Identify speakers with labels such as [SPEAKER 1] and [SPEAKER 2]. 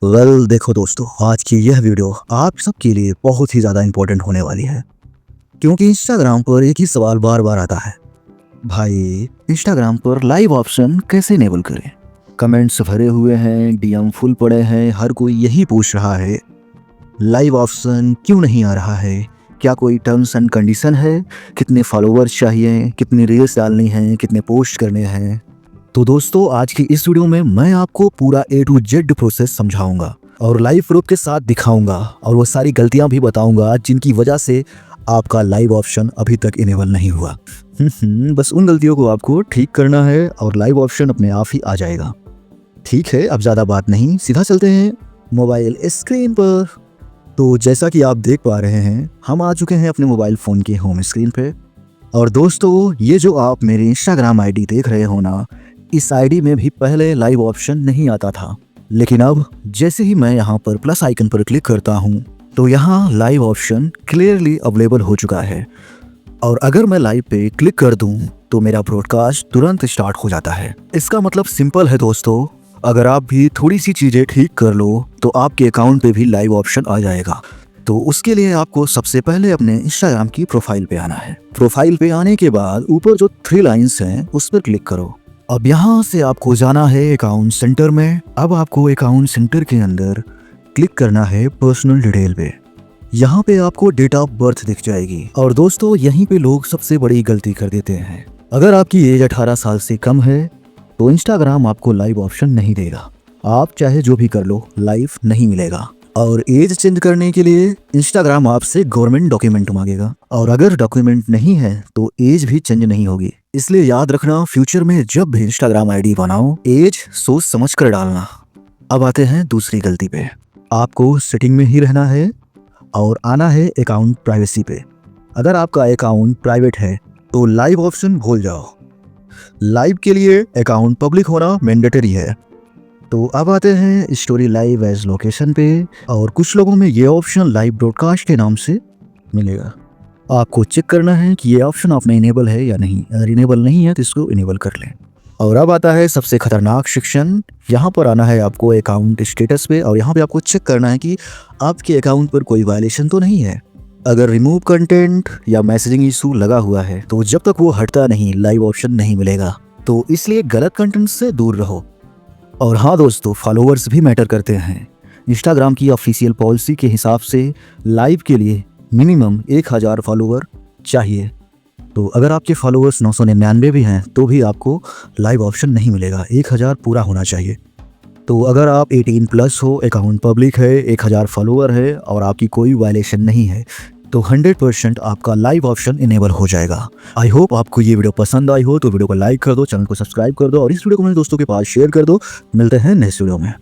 [SPEAKER 1] देखो दोस्तों, आज की यह वीडियो आप सबके लिए बहुत ही ज़्यादा इम्पोर्टेंट होने वाली है, क्योंकि इंस्टाग्राम पर एक ही सवाल बार बार आता है। भाई, इंस्टाग्राम पर लाइव ऑप्शन कैसे इनेबल करें? कमेंट्स भरे हुए हैं, डीएम फुल पड़े हैं, हर कोई यही पूछ रहा है, लाइव ऑप्शन क्यों नहीं आ रहा है? क्या कोई टर्म्स एंड कंडीशन है? कितने फॉलोवर्स चाहिए? कितनी रील्स डालनी है? कितने पोस्ट करने हैं? तो दोस्तों, आज की इस वीडियो में मैं आपको पूरा A to Z प्रोसेस समझाऊंगा और लाइव प्रूफ के साथ दिखाऊंगा और वो सारी गलतियां भी बताऊंगा जिनकी वजह से आपका लाइव ऑप्शन अभी तक इनेबल नहीं हुआ। बस उन गलतियों को आपको ठीक करना है और लाइव ऑप्शन अपने आप ही आ जाएगा। ठीक है, अब ज़्यादा बात नहीं, सीधा चलते हैं मोबाइल स्क्रीन पर। तो जैसा कि आप देख पा रहे हैं, हम आ चुके हैं अपने मोबाइल फ़ोन के होम स्क्रीन पे। और दोस्तों, ये जो आप मेरी इंस्टाग्राम आईडी देख रहे हो ना, इस आईडी में भी पहले लाइव ऑप्शन नहीं आता था, लेकिन अब जैसे ही मैं यहाँ पर प्लस आइकन पर क्लिक करता हूँ तो यहाँ लाइव ऑप्शन क्लियरली अवेलेबल हो चुका है। और अगर मैं लाइव पे क्लिक कर दूँ तो मेरा ब्रॉडकास्ट तुरंत स्टार्ट हो जाता है। इसका मतलब सिंपल है दोस्तों, अगर आप भी थोड़ी सी चीज़ें ठीक कर लो तो आपके अकाउंट पे भी लाइव ऑप्शन आ जाएगा। तो उसके लिए आपको सबसे पहले अपने इंस्टाग्राम की प्रोफाइल पे आना है। प्रोफाइल पे आने के बाद ऊपर जो 3 लाइन्स हैं उस पर क्लिक करो। अब यहाँ से आपको जाना है अकाउंट सेंटर में। अब आपको अकाउंट सेंटर के अंदर क्लिक करना है पर्सनल डिटेल पे। यहाँ पे आपको डेट ऑफ बर्थ दिख जाएगी। और दोस्तों, यहीं पे लोग सबसे बड़ी गलती कर देते हैं। अगर आपकी एज 18 साल से कम है तो इंस्टाग्राम आपको लाइव ऑप्शन नहीं देगा। आप चाहे जो भी कर लो, लाइव नहीं मिलेगा। और एज चेंज करने के लिए इंस्टाग्राम आपसे गवर्नमेंट डॉक्यूमेंट मांगेगा, और अगर डॉक्यूमेंट नहीं है तो एज भी चेंज नहीं होगी। इसलिए याद रखना, फ्यूचर में जब भी इंस्टाग्राम आईडी बनाओ, एज सोच समझ कर डालना। अब आते हैं दूसरी गलती पे। आपको सेटिंग में ही रहना है और आना है अकाउंट प्राइवेसी पे। अगर आपका अकाउंट प्राइवेट है तो लाइव ऑप्शन भूल जाओ। लाइव के लिए अकाउंट पब्लिक होना मैंडेटरी है। तो अब आते हैं स्टोरी लाइव एज लोकेशन पे, और कुछ लोगों में ये ऑप्शन लाइव ब्रॉडकास्ट के नाम से मिलेगा। आपको चेक करना है कि ये ऑप्शन आप में इनेबल है या नहीं। अगर इनेबल नहीं है तो इसको इनेबल कर लें। और अब आता है सबसे खतरनाक सेक्शन। यहाँ पर आना है आपको अकाउंट स्टेटस पे, और यहाँ पे आपको चेक करना है कि आपके अकाउंट पर कोई वायलेशन तो नहीं है। अगर रिमूव कंटेंट या मैसेजिंग इशू लगा हुआ है तो जब तक वो हटता नहीं, लाइव ऑप्शन नहीं मिलेगा। तो इसलिए गलत कंटेंट से दूर रहो। और हाँ दोस्तों, फॉलोअर्स भी मैटर करते हैं। इंस्टाग्राम की ऑफिशियल पॉलिसी के हिसाब से लाइव के लिए मिनिमम 1000 फॉलोअर चाहिए। तो अगर आपके फॉलोअर्स 999 भी हैं तो भी आपको लाइव ऑप्शन नहीं मिलेगा। 1000 पूरा होना चाहिए। तो अगर आप 18+ हो, अकाउंट पब्लिक है, 1000 फॉलोअर है और आपकी कोई वायलेशन नहीं है, तो 100% आपका लाइव ऑप्शन इनेबल हो जाएगा। आई होप आपको ये वीडियो पसंद आई हो तो वीडियो को लाइक कर दो, चैनल को सब्सक्राइब कर दो और इस वीडियो को मेरे दोस्तों के पास शेयर कर दो। मिलते हैं नेक्स्ट वीडियो में।